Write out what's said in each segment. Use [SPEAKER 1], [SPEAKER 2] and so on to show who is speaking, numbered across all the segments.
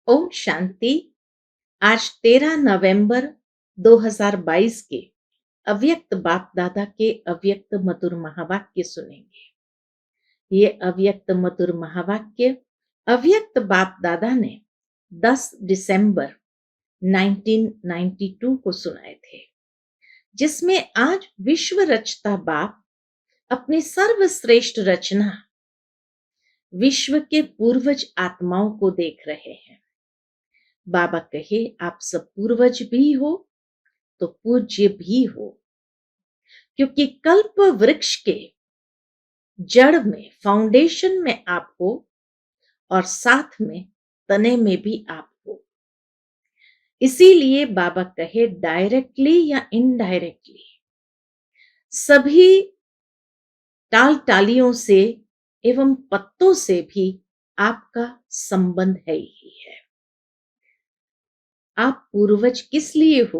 [SPEAKER 1] ओम शांति। आज 13 नवंबर 2022 के अव्यक्त बाप दादा के अव्यक्त मधुर महावाक्य सुनेंगे। ये अव्यक्त मधुर महावाक्य अव्यक्त बाप दादा ने 10 दिसंबर 1992 को सुनाए थे, जिसमें आज विश्व रचता बाप अपनी सर्वश्रेष्ठ रचना विश्व के पूर्वज आत्माओं को देख रहे हैं। बाबा कहे, आप सब पूर्वज भी हो तो पूज्य भी हो, क्योंकि कल्प वृक्ष के जड़ में, फाउंडेशन में आप हो और साथ में तने में भी आप हो। इसीलिए बाबा कहे, डायरेक्टली या इनडायरेक्टली सभी टाल टालियों से एवं पत्तों से भी आपका संबंध है ही है। आप पूर्वज किस लिए हो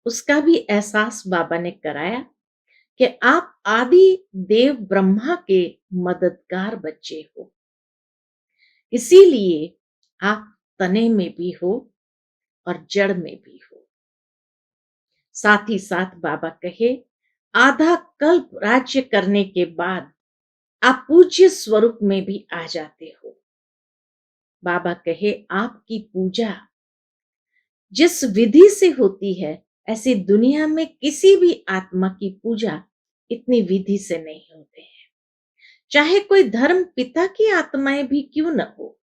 [SPEAKER 1] उसका भी एहसास बाबा ने कराया कि आप आदि देव ब्रह्मा के मददगार बच्चे हो। इसीलिए आप तने में भी हो और जड़ में भी हो। साथ ही साथ बाबा कहे, आधा कल्प राज्य करने के बाद आप पूज्य स्वरूप में भी आ जाते हो। बाबा कहे, आपकी पूजा जिस विधि से होती है, ऐसी दुनिया में किसी भी आत्मा की पूजा इतनी विधि से नहीं होते हैं। चाहे कोई धर्म पिता की आत्माएं भी क्यों न हो,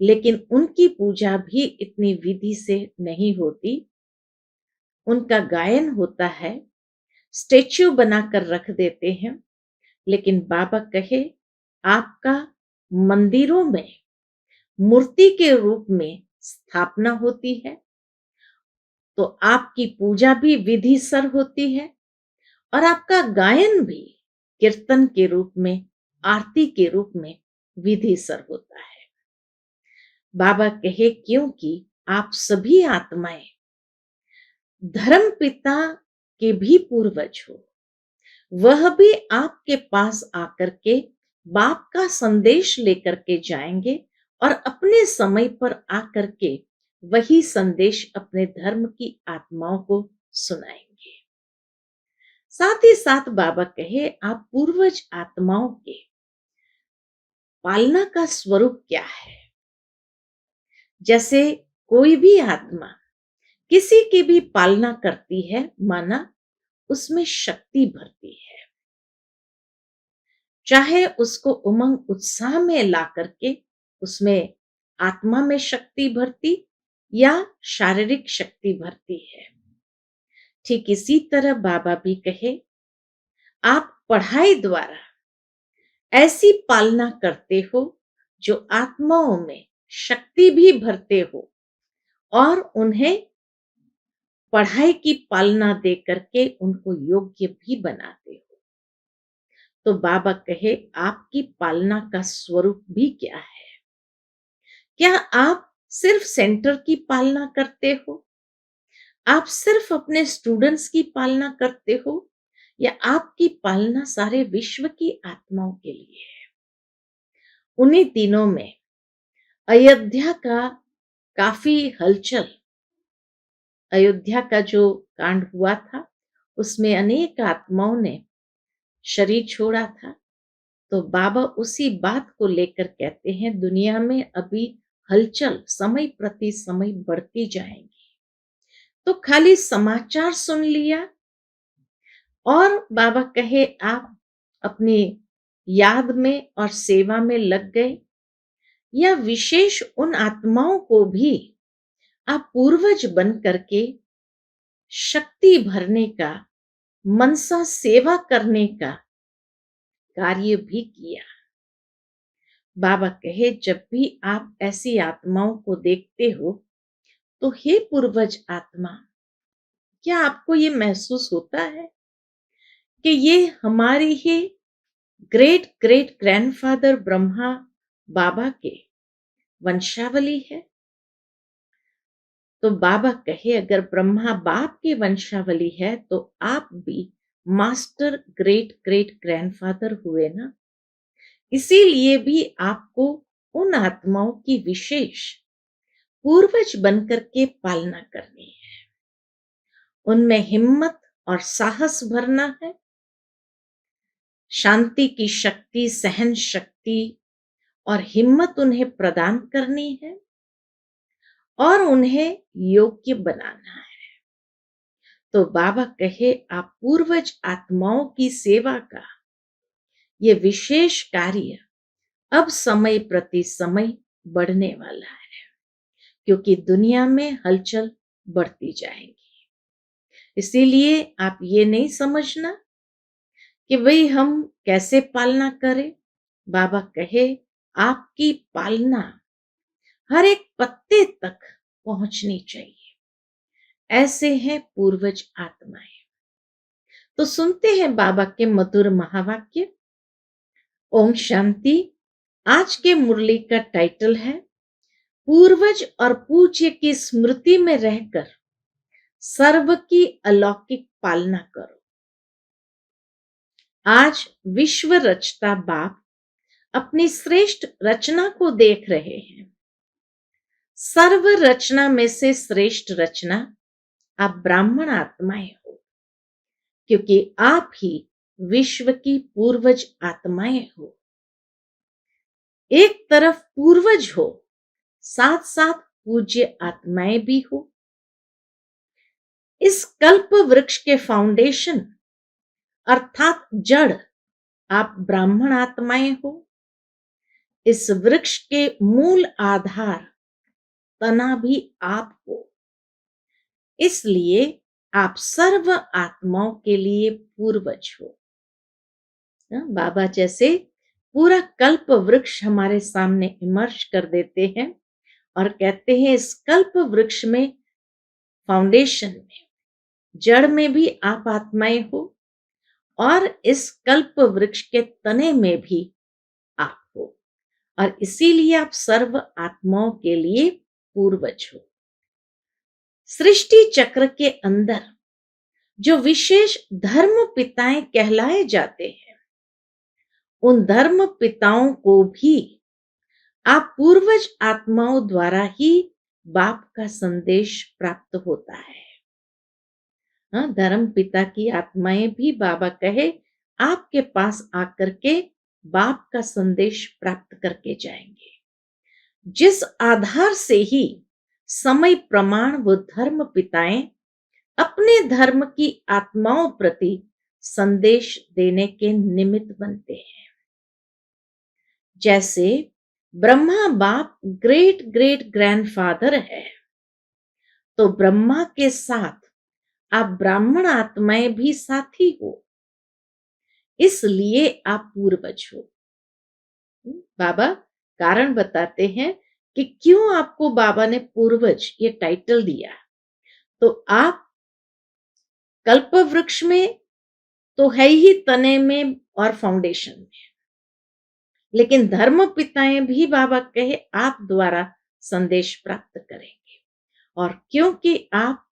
[SPEAKER 1] लेकिन उनकी पूजा भी इतनी विधि से नहीं होती। उनका गायन होता है, स्टेच्यू बनाकर रख देते हैं, लेकिन बाबा कहे, आपका मंदिरों में मूर्ति के रूप में स्थापना होती है, तो आपकी पूजा भी विधिसर होती है और आपका गायन भी कीर्तन के रूप में, आरती के रूप में विधिसर होता है। बाबा कहे, क्योंकि आप सभी आत्माएं धर्म पिता के भी पूर्वज हो, वह भी आपके पास आकर के बाप का संदेश लेकर के जाएंगे और अपने समय पर आकर के वही संदेश अपने धर्म की आत्माओं को सुनाएंगे। साथ ही साथ बाबा कहे, आप पूर्वज आत्माओं के पालना का स्वरूप क्या है। जैसे कोई भी आत्मा किसी की भी पालना करती है, माना उसमें शक्ति भरती है, चाहे उसको उमंग उत्साह में ला करके उसमें आत्मा में शक्ति भरती या शारीरिक शक्ति भरती है। ठीक इसी तरह बाबा भी कहे, आप पढ़ाई द्वारा ऐसी पालना करते हो जो आत्माओं में शक्ति भी भरते हो और उन्हें पढ़ाई की पालना दे करके उनको योग्य भी बनाते हो। तो बाबा कहे, आपकी पालना का स्वरूप भी क्या है। क्या आप सिर्फ सेंटर की पालना करते हो, आप सिर्फ अपने स्टूडेंट्स की पालना करते हो, या आपकी पालना सारे विश्व की आत्माओं के लिए है। उन्हीं दिनों में अयोध्या का काफी हलचल, अयोध्या का जो कांड हुआ था उसमें अनेक आत्माओं ने शरीर छोड़ा था। तो बाबा उसी बात को लेकर कहते हैं, दुनिया में अभी हलचल समय प्रति समय बढ़ती जाएगी। तो खाली समाचार सुन लिया और बाबा कहे आप अपनी याद में और सेवा में लग गए, या विशेष उन आत्माओं को भी आप पूर्वज बन करके शक्ति भरने का, मनसा सेवा करने का कार्य भी किया। बाबा कहे, जब भी आप ऐसी आत्माओं को देखते हो तो हे पूर्वज आत्मा, क्या आपको ये महसूस होता है कि ये हमारी ही ग्रेट ग्रेट ग्रैंडफादर ब्रह्मा बाबा के वंशावली है। तो बाबा कहे, अगर ब्रह्मा बाप की वंशावली है तो आप भी मास्टर ग्रेट ग्रेट ग्रैंडफादर हुए ना। इसीलिए भी आपको उन आत्माओं की विशेष पूर्वज बनकर के पालना करनी है। उनमें हिम्मत और साहस भरना है, शांति की शक्ति, सहन शक्ति और हिम्मत उन्हें प्रदान करनी है और उन्हें योग्य बनाना है। तो बाबा कहे, आप पूर्वज आत्माओं की सेवा का ये विशेष कार्य अब समय प्रति समय बढ़ने वाला है, क्योंकि दुनिया में हलचल बढ़ती जाएगी। इसीलिए आप ये नहीं समझना कि भाई हम कैसे पालना करें। बाबा कहे, आपकी पालना हर एक पत्ते तक पहुंचनी चाहिए। ऐसे हैं पूर्वज आत्माएं। तो सुनते हैं बाबा के मधुर महावाक्य। ओम शांति। आज के मुरली का टाइटल है, पूर्वज और पूज्य की स्मृति में रहकर सर्व की अलौकिक पालना करो। आज विश्व रचता बाप अपनी श्रेष्ठ रचना को देख रहे हैं। सर्व रचना में से श्रेष्ठ रचना आप ब्राह्मण आत्माएं हो, क्योंकि आप ही विश्व की पूर्वज आत्माएं हो। एक तरफ पूर्वज हो, साथ साथ पूज्य आत्माएं भी हो। इस कल्प वृक्ष के फाउंडेशन अर्थात जड़ आप ब्राह्मण आत्माएं हो। इस वृक्ष के मूल आधार तना भी आप हो। इसलिए आप सर्व आत्माओं के लिए पूर्वज हो। बाबा जैसे पूरा कल्प वृक्ष हमारे सामने इमर्ज कर देते हैं और कहते हैं, इस कल्प वृक्ष में फाउंडेशन में जड़ में भी आप आत्माएं हो और इस कल्प वृक्ष के तने में भी आप हो, और इसीलिए आप सर्व आत्माओं के लिए पूर्वज हो। सृष्टि चक्र के अंदर जो विशेष धर्म पिताएं कहलाए जाते हैं, उन धर्म पिताओं को भी आप पूर्वज आत्माओं द्वारा ही बाप का संदेश प्राप्त होता है। धर्म पिता की आत्माएं भी बाबा कहे आपके पास आकर के बाप का संदेश प्राप्त करके जाएंगे, जिस आधार से ही समय प्रमाण वो धर्म पिताएं अपने धर्म की आत्माओं प्रति संदेश देने के निमित्त बनते हैं। जैसे ब्रह्मा बाप ग्रेट ग्रेट ग्रैंडफादर है, तो ब्रह्मा के साथ आप ब्राह्मण आत्माएं भी साथी हो, इसलिए आप पूर्वज हो। बाबा कारण बताते हैं कि क्यों आपको बाबा ने पूर्वज ये टाइटल दिया। तो आप कल्प वृक्ष में तो है ही, तने में और फाउंडेशन में, लेकिन धर्म पिताएं भी बाबा कहे आप द्वारा संदेश प्राप्त करेंगे। और क्योंकि आप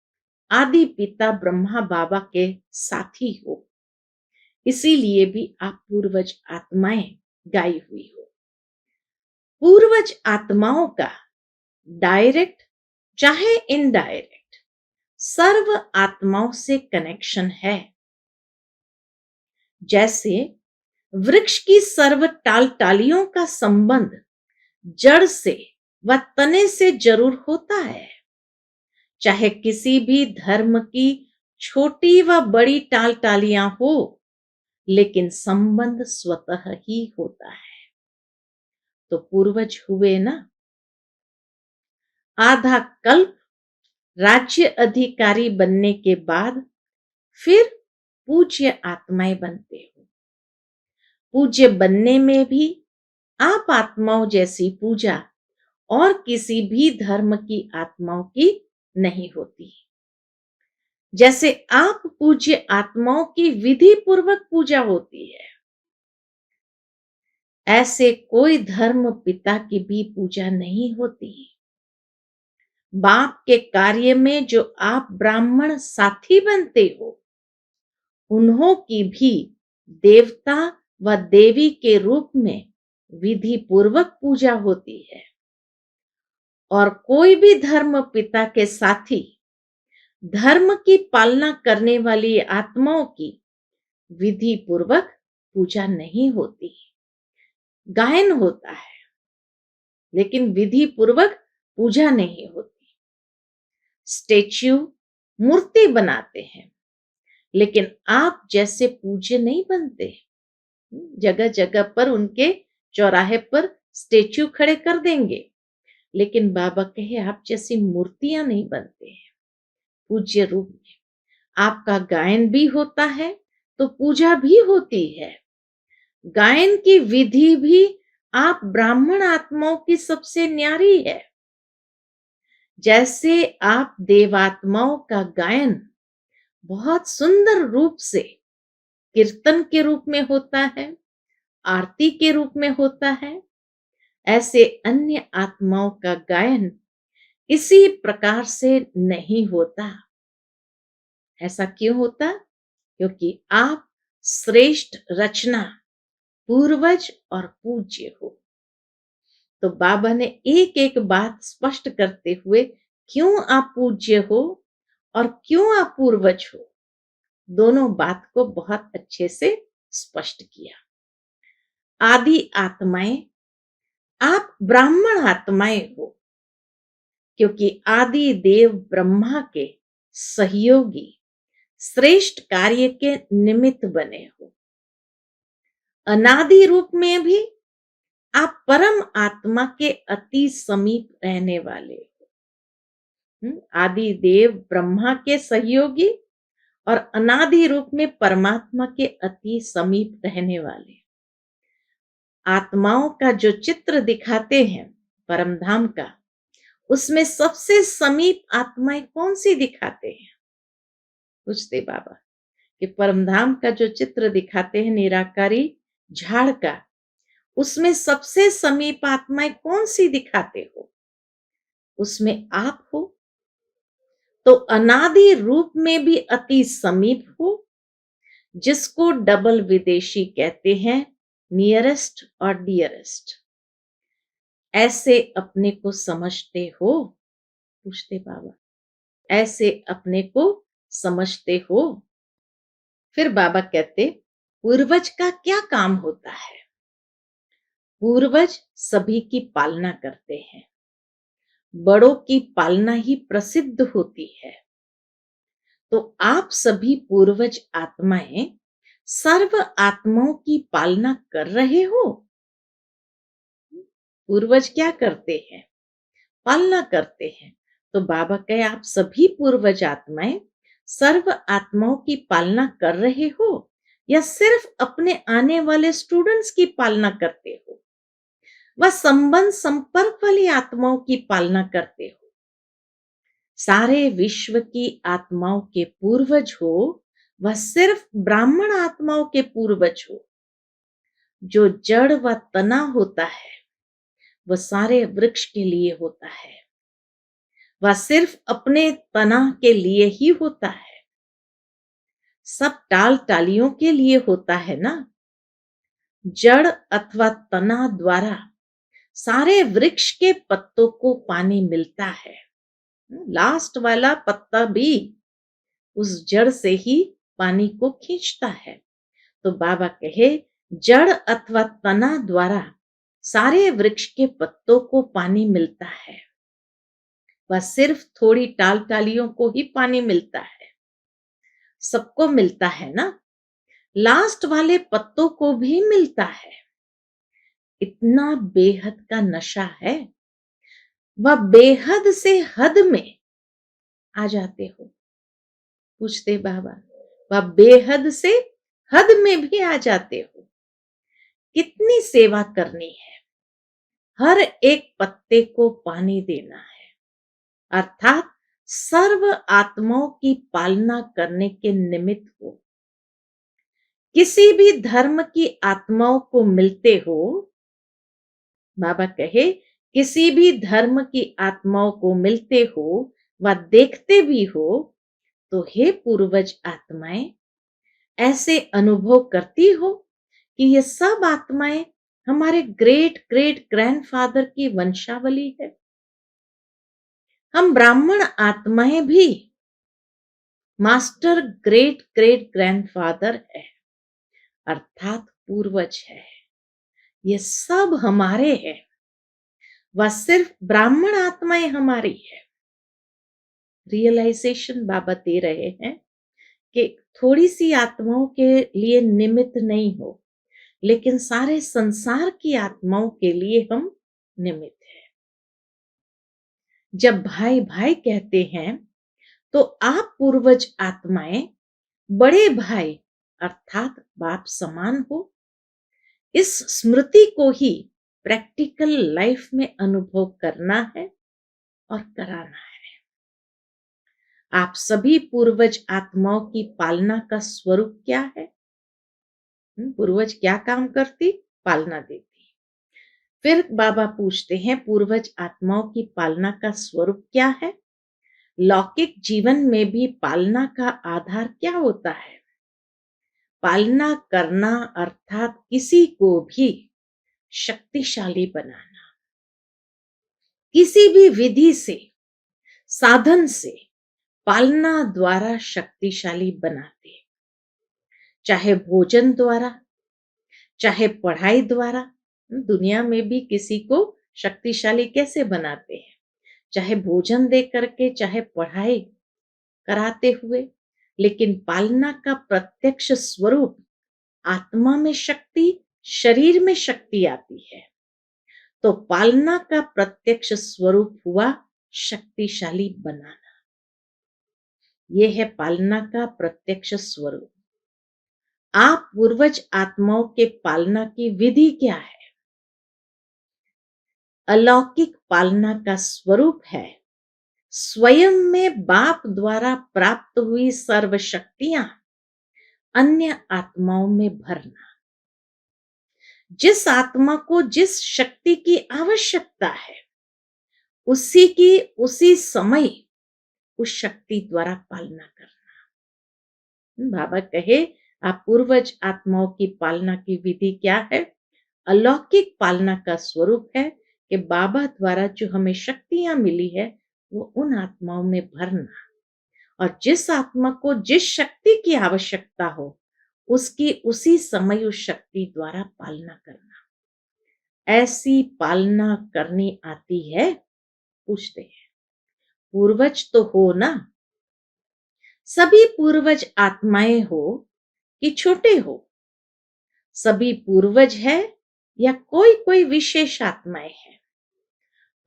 [SPEAKER 1] आदि पिता ब्रह्मा बाबा के साथी हो, इसीलिए भी आप पूर्वज आत्माएं गाई हुई हो। पूर्वज आत्माओं का डायरेक्ट चाहे इनडायरेक्ट सर्व आत्माओं से कनेक्शन है। जैसे वृक्ष की सर्व टाल टालियों का संबंध जड़ से व तने से जरूर होता है। चाहे किसी भी धर्म की छोटी व बड़ी टाल टालियां हो, लेकिन संबंध स्वतः ही होता है। तो पूर्वज हुए ना। आधा कल्प राज्य अधिकारी बनने के बाद फिर पूज्य आत्माएं बनते हो। पूज्य बनने में भी आप आत्माओं जैसी पूजा और किसी भी धर्म की आत्माओं की नहीं होती। जैसे आप पूज्य आत्माओं की विधि पूर्वक पूजा होती है, ऐसे कोई धर्म पिता की भी पूजा नहीं होती। बाप के कार्य में जो आप ब्राह्मण साथी बनते हो, उन्हों की भी देवता व देवी के रूप में विधि पूर्वक पूजा होती है। और कोई भी धर्म पिता के साथी धर्म की पालना करने वाली आत्माओं की विधि पूर्वक पूजा नहीं होती। गायन होता है लेकिन विधि पूर्वक पूजा नहीं होती। स्टेच्यू मूर्ति बनाते हैं लेकिन आप जैसे पूज्य नहीं बनते। जगह जगह पर उनके चौराहे पर स्टेच्यू खड़े कर देंगे लेकिन बाबा कहे आप जैसी मूर्तियां नहीं बनते हैं पूज्य रूप में। आपका गायन भी होता है तो पूजा भी होती है। गायन की विधि भी आप ब्राह्मण आत्माओं की सबसे न्यारी है। जैसे आप देवात्माओं का गायन बहुत सुंदर रूप से कीर्तन के रूप में होता है, आरती के रूप में होता है, ऐसे अन्य आत्माओं का गायन इसी प्रकार से नहीं होता। ऐसा क्यों होता? क्योंकि आप श्रेष्ठ रचना, पूर्वज और पूज्य हो। तो बाबा ने एक एक बात स्पष्ट करते हुए क्यों आप पूज्य हो और क्यों आप पूर्वज हो, दोनों बात को बहुत अच्छे से स्पष्ट किया। आदि आत्माएं, आप ब्राह्मण आत्माएं हो क्योंकि आदि देव ब्रह्मा के सहयोगी श्रेष्ठ कार्य के निमित्त बने हो। अनादि रूप में भी आप परम आत्मा के अति समीप रहने वाले हो। आदि देव ब्रह्मा के सहयोगी और अनादि रूप में परमात्मा के अति समीप रहने वाले। आत्माओं का जो चित्र दिखाते हैं परमधाम का, उसमें सबसे समीप आत्माएं कौन सी दिखाते हैं? पूछते बाबा कि परमधाम का जो चित्र दिखाते हैं निराकारी झाड़ का, उसमें सबसे समीप आत्माएं कौन सी दिखाते हो? उसमें आप हो। तो अनादि रूप में भी अति समीप हो, जिसको डबल विदेशी कहते हैं, नियरेस्ट और डियरेस्ट। ऐसे अपने को समझते हो? पूछते बाबा, ऐसे अपने को समझते हो? फिर बाबा कहते पूर्वज का क्या काम होता है? पूर्वज सभी की पालना करते हैं। बड़ों की पालना ही प्रसिद्ध होती है। तो आप सभी पूर्वज आत्माएं सर्व आत्माओं की पालना कर रहे हो। पूर्वज क्या करते हैं? पालना करते हैं। तो बाबा कहे आप सभी पूर्वज आत्माएं सर्व आत्माओं की पालना कर रहे हो या सिर्फ अपने आने वाले स्टूडेंट्स की पालना करते हो? वह संबंध संपर्क वाली आत्माओं की पालना करते हो? सारे विश्व की आत्माओं के पूर्वज हो, वह सिर्फ ब्राह्मण आत्माओं के पूर्वज हो। जो जड़ व तना होता है वह सारे वृक्ष के लिए होता है। वह सिर्फ अपने तना के लिए ही होता है। सब टाल टालियों के लिए होता है ना। जड़ अथवा तना द्वारा सारे वृक्ष के पत्तों को पानी मिलता है। लास्ट वाला पत्ता भी उस जड़ से ही पानी को खींचता है। तो बाबा कहे जड़ अथवा तना द्वारा सारे वृक्ष के पत्तों को पानी मिलता है। वह सिर्फ थोड़ी टाल टालियों को ही पानी मिलता है, सबको मिलता है ना। लास्ट वाले पत्तों को भी मिलता है। इतना बेहद का नशा है। वह बेहद से हद में आ जाते हो। पूछते बाबा, वह बेहद से हद में भी आ जाते हो। कितनी सेवा करनी है, हर एक पत्ते को पानी देना है, अर्थात सर्व आत्माओं की पालना करने के निमित्त हो। किसी भी धर्म की आत्माओं को मिलते हो, बाबा कहे किसी भी धर्म की आत्माओं को मिलते हो व देखते भी हो, तो हे पूर्वज आत्माएं ऐसे अनुभव करती हो कि ये सब आत्माएं हमारे ग्रेट ग्रेट ग्रैंडफादर की वंशावली है। हम ब्राह्मण आत्माएं भी मास्टर ग्रेट ग्रेट ग्रैंडफादर है, अर्थात पूर्वज है। ये सब हमारे हैं। वह सिर्फ ब्राह्मण आत्माएं हमारी है। रियलाइजेशन बाबा दे रहे हैं कि थोड़ी सी आत्माओं के लिए निमित्त नहीं हो, लेकिन सारे संसार की आत्माओं के लिए हम निमित्त हैं। जब भाई भाई कहते हैं तो आप पूर्वज आत्माएं बड़े भाई अर्थात बाप समान हो। इस स्मृति को ही प्रैक्टिकल लाइफ में अनुभव करना है और कराना है। आप सभी पूर्वज आत्माओं की पालना का स्वरूप क्या है? पूर्वज क्या काम करती? पालना देती। फिर बाबा पूछते हैं पूर्वज आत्माओं की पालना का स्वरूप क्या है? लौकिक जीवन में भी पालना का आधार क्या होता है? पालना करना अर्थात किसी को भी शक्तिशाली बनाना, किसी भी विधि से, साधन से पालना द्वारा शक्तिशाली बनाते, चाहे भोजन द्वारा, चाहे पढ़ाई द्वारा। दुनिया में भी किसी को शक्तिशाली कैसे बनाते हैं? चाहे भोजन दे करके, चाहे पढ़ाई कराते हुए। लेकिन पालना का प्रत्यक्ष स्वरूप आत्मा में शक्ति, शरीर में शक्ति आती है। तो पालना का प्रत्यक्ष स्वरूप हुआ शक्तिशाली बनाना। यह है पालना का प्रत्यक्ष स्वरूप। आप पूर्वज आत्माओं के पालना की विधि क्या है? अलौकिक पालना का स्वरूप है स्वयं में बाप द्वारा प्राप्त हुई सर्व शक्तियां अन्य आत्माओं में भरना। जिस आत्मा को जिस शक्ति की आवश्यकता है, उसी की उसी समय उस शक्ति द्वारा पालना करना। बाबा कहे आप पूर्वज आत्माओं की पालना की विधि क्या है? अलौकिक पालना का स्वरूप है कि बाबा द्वारा जो हमें शक्तियां मिली है वो उन आत्माओं में भरना, और जिस आत्मा को जिस शक्ति की आवश्यकता हो उसकी उसी समय उस शक्ति द्वारा पालना करना। ऐसी पालना करनी आती है? पूछते हैं। पूर्वज तो हो ना? सभी पूर्वज आत्माएं हो कि छोटे हो? सभी पूर्वज है या कोई कोई विशेष आत्माएं हैं?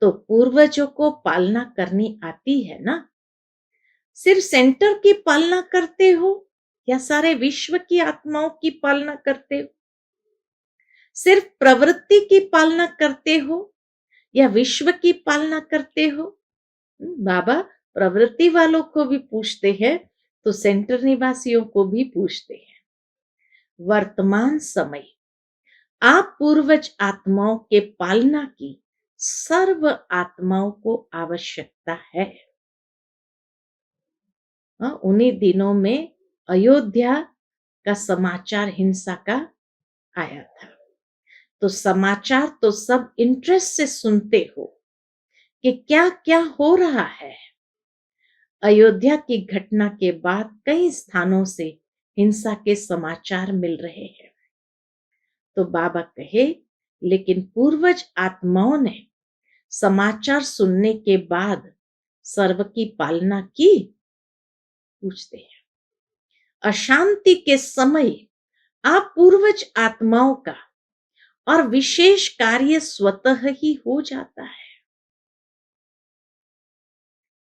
[SPEAKER 1] तो पूर्वजों को पालना करनी आती है ना? सिर्फ सेंटर की पालना करते हो या सारे विश्व की आत्माओं की पालना करते हो? सिर्फ प्रवृत्ति की पालना करते हो या विश्व की पालना करते हो? बाबा प्रवृत्ति वालों को भी पूछते हैं तो सेंटर निवासियों को भी पूछते हैं। वर्तमान समय आप पूर्वज आत्माओं के पालना की सर्व आत्माओं को आवश्यकता है। उन्हीं दिनों में अयोध्या का समाचार हिंसा का आया था। तो समाचार तो सब इंटरेस्ट से सुनते हो कि क्या क्या हो रहा है। अयोध्या की घटना के बाद कई स्थानों से हिंसा के समाचार मिल रहे हैं। तो बाबा कहे लेकिन पूर्वज आत्माओं ने समाचार सुनने के बाद सर्व की पालना की? पूछते हैं। अशांति के समय आप पूर्वज आत्माओं का और विशेष कार्य स्वतः ही हो जाता है।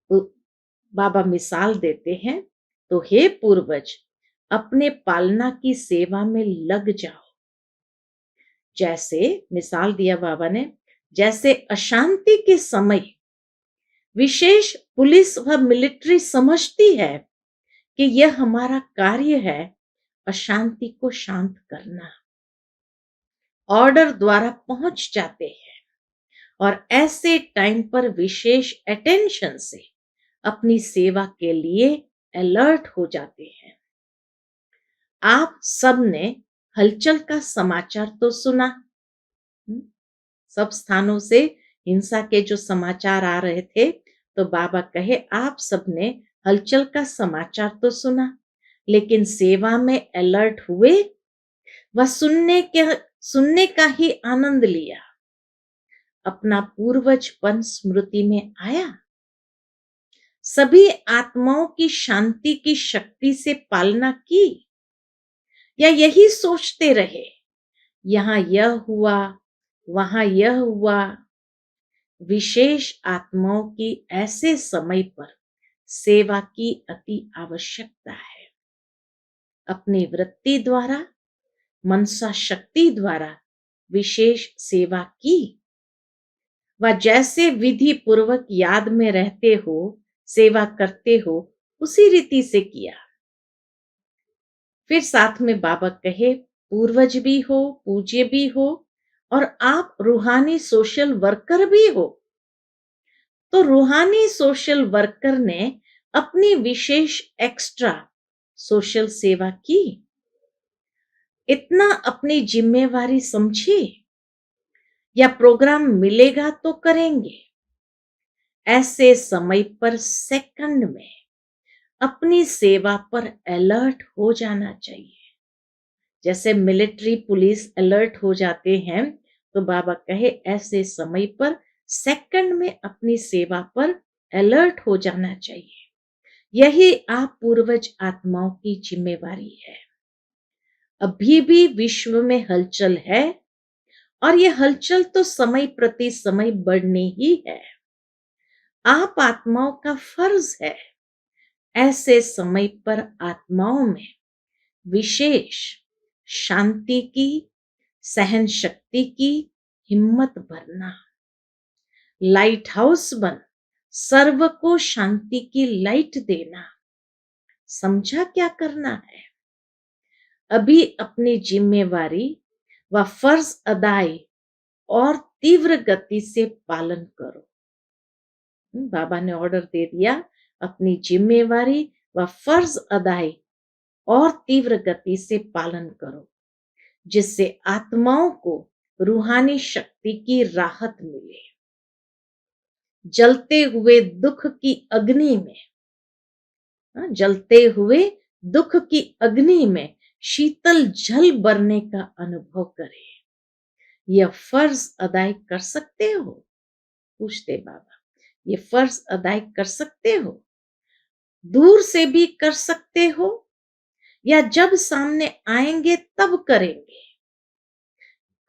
[SPEAKER 1] तो बाबा मिसाल देते हैं, तो हे पूर्वज अपने पालना की सेवा में लग जाओ। जैसे मिसाल दिया बाबा ने, जैसे अशांति के समय विशेष पुलिस व मिलिट्री समझती है कि यह हमारा कार्य है अशांति को शांत करना, ऑर्डर द्वारा पहुंच जाते हैं और ऐसे टाइम पर विशेष अटेंशन से अपनी सेवा के लिए अलर्ट हो जाते हैं। आप सबने हलचल का समाचार तो सुना, सब स्थानों से हिंसा के जो समाचार आ रहे थे, तो बाबा कहे, आप सबने हलचल का समाचार तो सुना, लेकिन सेवा में अलर्ट हुए? वह सुनने का ही आनंद लिया? अपना पूर्वजपन स्मृति में आया? सभी आत्माओं की शांति की शक्ति से पालना की? या यही सोचते रहे, यहां यह हुआ, वहां यह हुआ? विशेष आत्माओं की ऐसे समय पर सेवा की अति आवश्यकता है। अपनी वृत्ति द्वारा, मनसा शक्ति द्वारा विशेष सेवा की। वह जैसे विधि पूर्वक याद में रहते हो, सेवा करते हो, उसी रीति से किया। फिर साथ में बाबा कहे, पूर्वज भी हो, पूज्य भी हो, और आप रूहानी सोशल वर्कर भी हो। तो रूहानी सोशल वर्कर ने अपनी विशेष एक्स्ट्रा सोशल सेवा की। इतना अपनी जिम्मेवारी समझी, या प्रोग्राम मिलेगा तो करेंगे? ऐसे समय पर सेकंड में अपनी सेवा पर अलर्ट हो जाना चाहिए। जैसे मिलिट्री पुलिस अलर्ट हो जाते हैं, तो बाबा कहे ऐसे समय पर सेकंड में अपनी सेवा पर अलर्ट हो जाना चाहिए। यही आप पूर्वज आत्माओं की जिम्मेवारी है। अभी भी विश्व में हलचल है, और यह हलचल तो समय प्रति समय बढ़नी ही है। आप आत्माओं का फर्ज है ऐसे समय पर आत्माओं में विशेष शांति की, सहन शक्ति की हिम्मत भरना। लाइट हाउस बन सर्व को शांति की लाइट देना। समझा क्या करना है? अभी अपनी जिम्मेवारी व फर्ज अदाई और तीव्र गति से पालन करो। बाबा ने ऑर्डर दे दिया, अपनी जिम्मेवारी व फर्ज अदाई और तीव्र गति से पालन करो, जिससे आत्माओं को रूहानी शक्ति की राहत मिले। जलते हुए दुख की अग्नि में, जलते हुए दुख की अग्नि में शीतल जल बरने का अनुभव करे। यह फर्ज अदाई कर सकते हो? पूछते बाबा, ये फर्ज अदाई कर सकते हो? दूर से भी कर सकते हो, या जब सामने आएंगे तब करेंगे?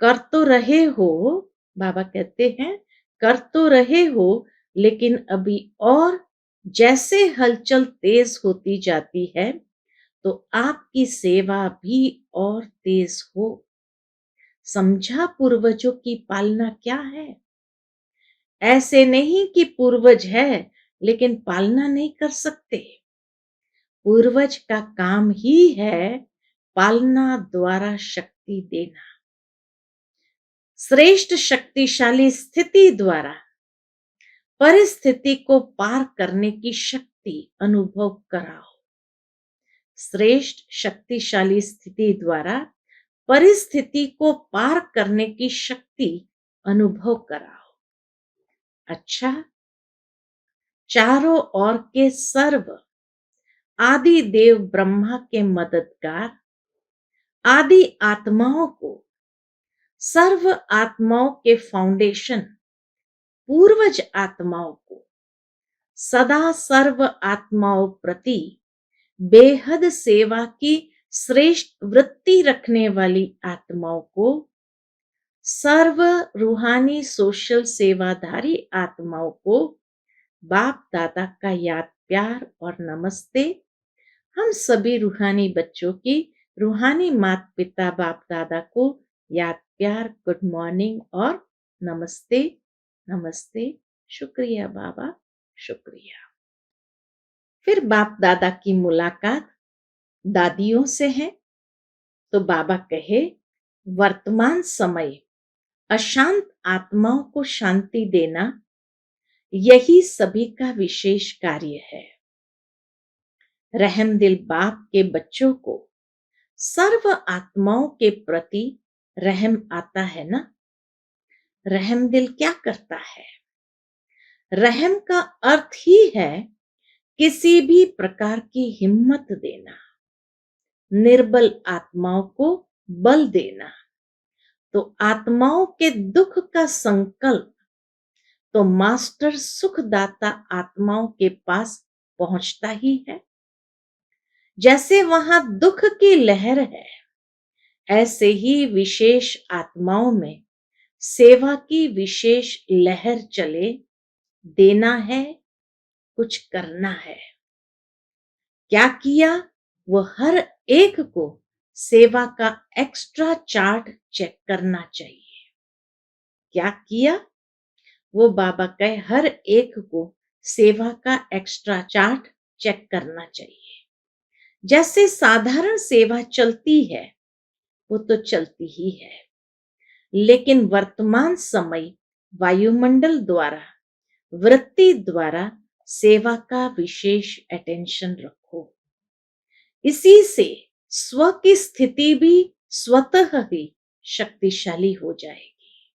[SPEAKER 1] कर तो रहे हो, बाबा कहते हैं, कर तो रहे हो, लेकिन अभी और जैसे हलचल तेज होती जाती है, तो आपकी सेवा भी और तेज हो। समझा पूर्वजों की पालना क्या है? ऐसे नहीं कि पूर्वज है लेकिन पालना नहीं कर सकते। पूर्वज का काम ही है पालना द्वारा शक्ति देना। श्रेष्ठ शक्तिशाली स्थिति द्वारा परिस्थिति को पार करने की शक्ति अनुभव कराओ। श्रेष्ठ शक्तिशाली स्थिति द्वारा परिस्थिति को पार करने की शक्ति अनुभव कराओ। अच्छा, चारों ओर के सर्व आदि देव ब्रह्मा के मददगार आदि आत्माओं को, सर्व आत्माओं के फाउंडेशन पूर्वज आत्माओं को, सदा सर्व आत्माओं प्रति बेहद सेवा की श्रेष्ठ वृत्ति रखने वाली आत्माओं को, सर्व रूहानी सोशल सेवाधारी आत्माओं को बाप दादा का याद प्यार और नमस्ते। हम सभी रूहानी बच्चों की रूहानी माता पिता बाप दादा को याद प्यार, गुड मॉर्निंग और नमस्ते। नमस्ते, शुक्रिया बाबा, शुक्रिया। फिर बाप दादा की मुलाकात दादियों से है, तो बाबा कहे, वर्तमान समय अशांत आत्माओं को शांति देना यही सभी का विशेष कार्य है। रहमदिल बाप के बच्चों को सर्व आत्माओं के प्रति रहम आता है ना। रहमदिल क्या करता है? रहम का अर्थ ही है किसी भी प्रकार की हिम्मत देना, निर्बल आत्माओं को बल देना। तो आत्माओं के दुख का संकल्प तो मास्टर सुखदाता आत्माओं के पास पहुंचता ही है। जैसे वहां दुख की लहर है, ऐसे ही विशेष आत्माओं में सेवा की विशेष लहर चले। देना है, कुछ करना है। क्या किया? वो हर एक को सेवा का एक्स्ट्रा चार्ट चेक करना चाहिए। क्या किया? वो बाबा कहे हर एक को सेवा का एक्स्ट्रा चार्ट चेक करना चाहिए। जैसे साधारण सेवा चलती है, वो तो चलती ही है, लेकिन वर्तमान समय वायुमंडल द्वारा, वृत्ति द्वारा सेवा का विशेष अटेंशन रखो। इसी से स्व की स्थिति भी स्वतः ही शक्तिशाली हो जाएगी।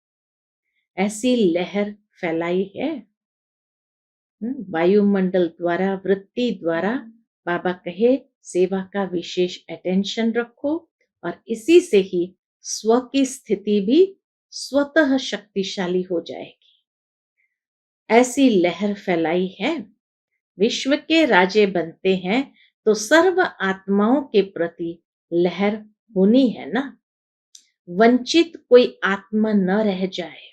[SPEAKER 1] ऐसी लहर फैलाई है वायुमंडल द्वारा, वृत्ति द्वारा। बाबा कहे सेवा का विशेष अटेंशन रखो और इसी से ही स्व की स्थिति भी स्वतः शक्तिशाली हो जाएगी। ऐसी लहर फैलाई है। विश्व के राजे बनते हैं तो सर्व आत्माओं के प्रति लहर होनी है ना। वंचित कोई आत्मा न रह जाए,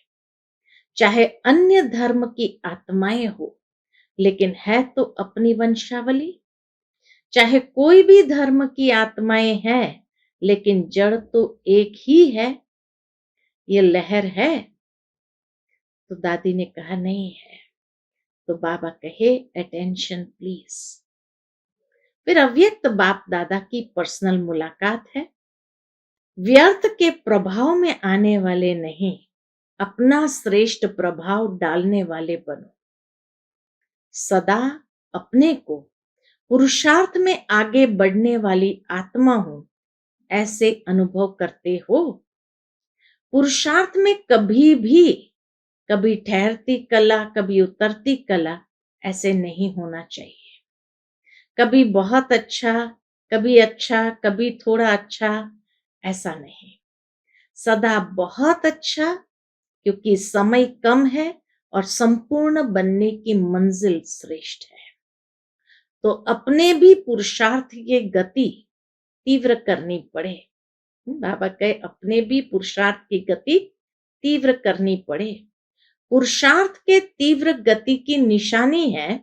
[SPEAKER 1] चाहे अन्य धर्म की आत्माएं हो, लेकिन है तो अपनी वंशावली। चाहे कोई भी धर्म की आत्माएं हैं, लेकिन जड़ तो एक ही है। ये लहर है। तो दादी ने कहा नहीं है। तो बाबा कहे अटेंशन प्लीज। फिर अव्यक्त बाप दादा की पर्सनल मुलाकात है। व्यर्थ के प्रभाव में आने वाले नहीं, अपना श्रेष्ठ प्रभाव डालने वाले बनो। सदा अपने को पुरुषार्थ में आगे बढ़ने वाली आत्मा हूं, ऐसे अनुभव करते हो। पुरुषार्थ में कभी भी, कभी ठहरती कला, कभी उतरती कला, ऐसे नहीं होना चाहिए। कभी बहुत अच्छा, कभी थोड़ा अच्छा, ऐसा नहीं। सदा बहुत अच्छा, क्योंकि समय कम है और संपूर्ण बनने की मंजिल श्रेष्ठ है। तो अपने भी पुरुषार्थ की गति तीव्र करनी पड़े। बाबा कहे अपने भी पुरुषार्थ की गति तीव्र करनी पड़े। पुरुषार्थ के तीव्र गति की निशानी है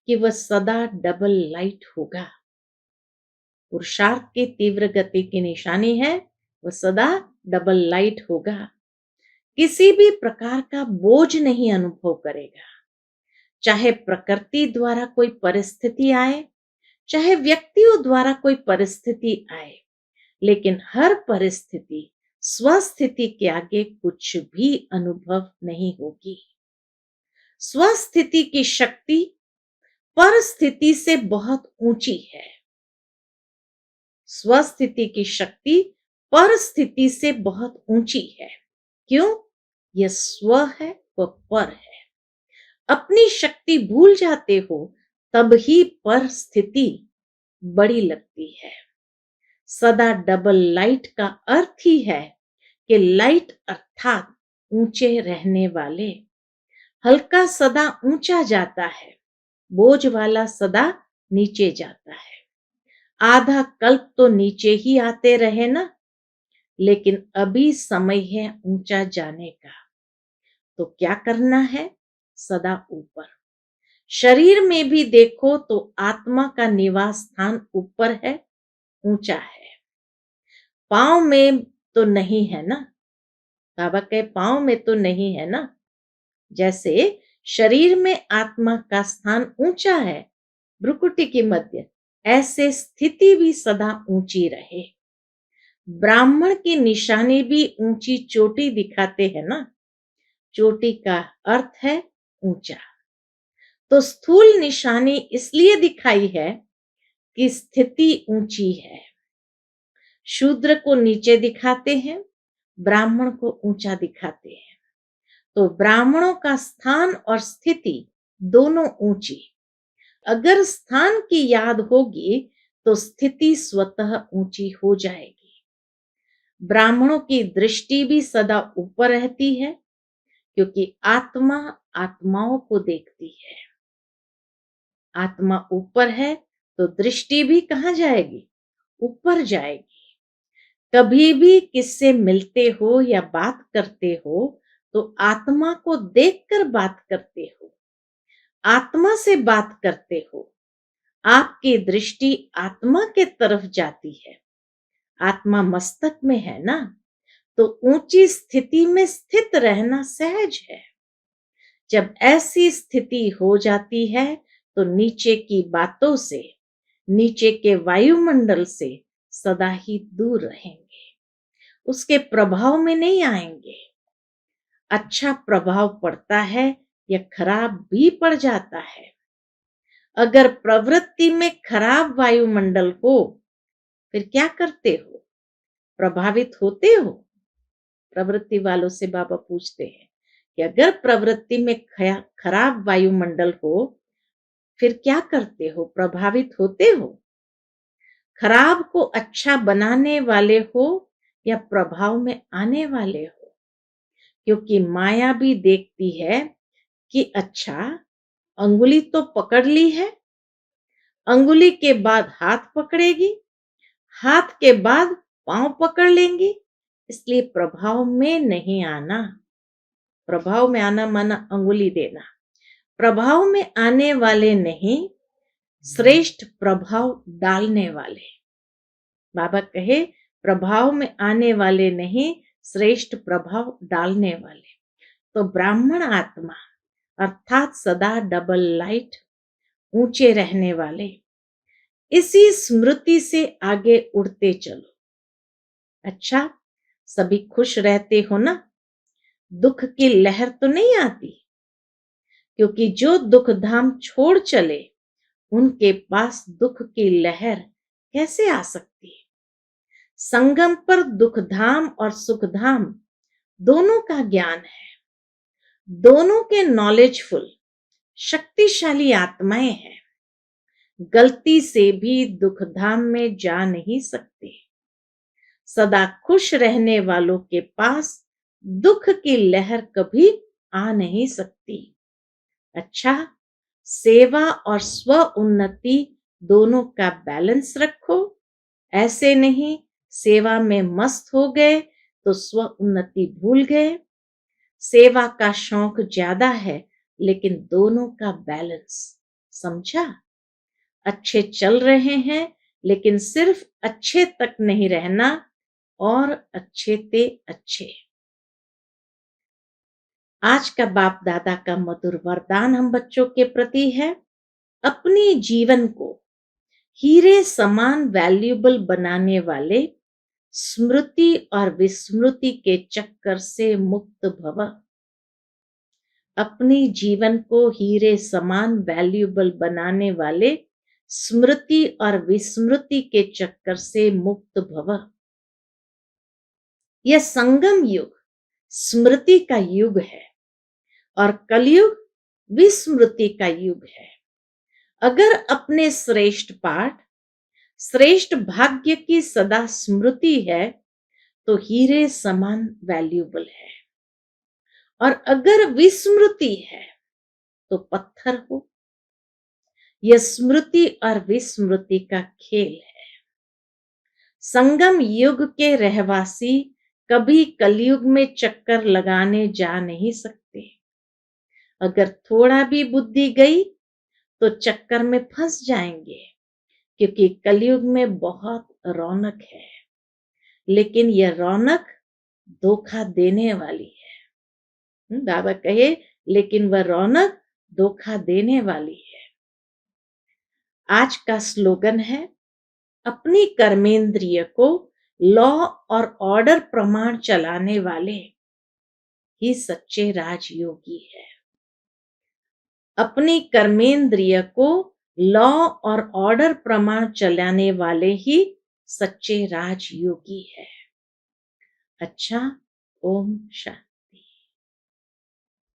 [SPEAKER 1] कि वह सदा डबल लाइट होगा। पुरुषार्थ की तीव्र गति की निशानी है वह सदा डबल लाइट होगा। किसी भी प्रकार का बोझ नहीं अनुभव करेगा। चाहे प्रकृति द्वारा कोई परिस्थिति आए, चाहे व्यक्तियों द्वारा कोई परिस्थिति आए, लेकिन हर परिस्थिति स्वस्थिति के आगे कुछ भी अनुभव नहीं होगी। स्वस्थिति की शक्ति परिस्थिति से बहुत ऊंची है। स्वस्थिति की शक्ति परिस्थिति से बहुत ऊंची है। क्यों? यह स्व है, वह पर है। अपनी शक्ति भूल जाते हो तब ही परिस्थिति बड़ी लगती है। सदा डबल लाइट का अर्थ ही है कि लाइट अर्थात ऊंचे रहने वाले। हल्का सदा ऊंचा जाता है, बोझ वाला सदा नीचे जाता है। आधा कल्प तो नीचे ही आते रहे ना, लेकिन अभी समय है ऊंचा जाने का। तो क्या करना है? सदा ऊपर। शरीर में भी देखो तो आत्मा का निवास स्थान ऊपर है, ऊंचा है। पांव में तो नहीं है ना। बाबा के पांव में तो नहीं है ना। जैसे शरीर में आत्मा का स्थान ऊंचा है, भ्रुकुटी के मध्य, ऐसे स्थिति भी सदा ऊंची रहे। ब्राह्मण की निशानी भी ऊंची चोटी दिखाते हैं ना। चोटी का अर्थ है ऊंचा। तो स्थूल निशानी इसलिए दिखाई है कि स्थिति ऊंची है। शूद्र को नीचे दिखाते हैं, ब्राह्मण को ऊंचा दिखाते हैं। तो ब्राह्मणों का स्थान और स्थिति दोनों ऊंची। अगर स्थान की याद होगी तो स्थिति स्वतः ऊंची हो जाएगी। ब्राह्मणों की दृष्टि भी सदा ऊपर रहती है, क्योंकि आत्मा आत्माओं को देखती है। आत्मा ऊपर है तो दृष्टि भी कहाँ जाएगी? ऊपर जाएगी। कभी भी किससे मिलते हो या बात करते हो तो आत्मा को देखकर बात करते हो, आत्मा से बात करते हो। आपकी दृष्टि आत्मा के तरफ जाती है। आत्मा मस्तक में है ना, तो ऊंची स्थिति में स्थित रहना सहज है। जब ऐसी स्थिति हो जाती है तो नीचे की बातों से, नीचे के वायुमंडल से सदा ही दूर रहेंगे, उसके प्रभाव में नहीं आएंगे। अच्छा प्रभाव पड़ता है या खराब भी पड़ जाता है। अगर प्रवृत्ति में खराब वायुमंडल हो फिर क्या करते हो? प्रभावित होते हो? प्रवृत्ति वालों से बाबा पूछते हैं कि अगर प्रवृत्ति में खराब वायुमंडल हो फिर क्या करते हो? प्रभावित होते हो? खराब को अच्छा बनाने वाले हो या प्रभाव में आने वाले हो? क्योंकि माया भी देखती है कि अच्छा, अंगुली तो पकड़ ली है, अंगुली के बाद हाथ पकड़ेगी, हाथ के बाद पांव पकड़ लेंगी, इसलिए प्रभाव में नहीं आना। प्रभाव में आना माना अंगुली देना। प्रभाव में आने वाले नहीं, श्रेष्ठ प्रभाव डालने वाले। बाबा कहे प्रभाव में आने वाले नहीं, श्रेष्ठ प्रभाव डालने वाले। तो ब्राह्मण आत्मा अर्थात सदा डबल लाइट, ऊंचे रहने वाले, इसी स्मृति से आगे उड़ते चलो। अच्छा, सभी खुश रहते हो ना? दुख की लहर तो नहीं आती, क्योंकि जो दुख धाम छोड़ चले उनके पास दुख की लहर कैसे आ सकती है? संगम पर दुख धाम और सुख धाम दोनों का ज्ञान है, दोनों के नॉलेजफुल शक्तिशाली आत्माएं हैं। गलती से भी दुख धाम में जा नहीं सकते। सदा खुश रहने वालों के पास दुख की लहर कभी आ नहीं सकती। अच्छा, सेवा और स्व उन्नति दोनों का बैलेंस रखो। ऐसे नहीं सेवा में मस्त हो गए तो स्व उन्नति भूल गए। सेवा का शौक ज्यादा है लेकिन दोनों का बैलेंस, समझा? अच्छे चल रहे हैं लेकिन सिर्फ अच्छे तक नहीं रहना, और अच्छे ते अच्छे। आज का बाप दादा का मधुर वरदान हम बच्चों के प्रति है, अपनी जीवन को हीरे समान वैल्यूएबल बनाने वाले स्मृति और विस्मृति के चक्कर से मुक्त भव। अपनी जीवन को हीरे समान वैल्यूएबल बनाने वाले स्मृति और विस्मृति के चक्कर से मुक्त भव। यह संगम युग स्मृति का युग है और कलयुग विस्मृति का युग है। अगर अपने श्रेष्ठ पाठ, श्रेष्ठ भाग्य की सदा स्मृति है तो हीरे समान वैल्यूएबल है, और अगर विस्मृति है तो पत्थर हो। यह स्मृति और विस्मृति का खेल है। संगम युग के रहवासी कभी कलयुग में चक्कर लगाने जा नहीं सकते। अगर थोड़ा भी बुद्धि गई तो चक्कर में फंस जाएंगे, क्योंकि कलयुग में बहुत रौनक है, लेकिन यह रौनक धोखा देने वाली है। बाबा कहे लेकिन वह रौनक धोखा देने वाली है। आज का स्लोगन है, अपनी कर्मेंद्रिय को लॉ और ऑर्डर प्रमाण चलाने वाले ही सच्चे राजयोगी है। अपनी कर्मेंद्रिय को लॉ और ऑर्डर प्रमाण चलाने वाले ही सच्चे राजयोगी है। अच्छा, ओम शांति।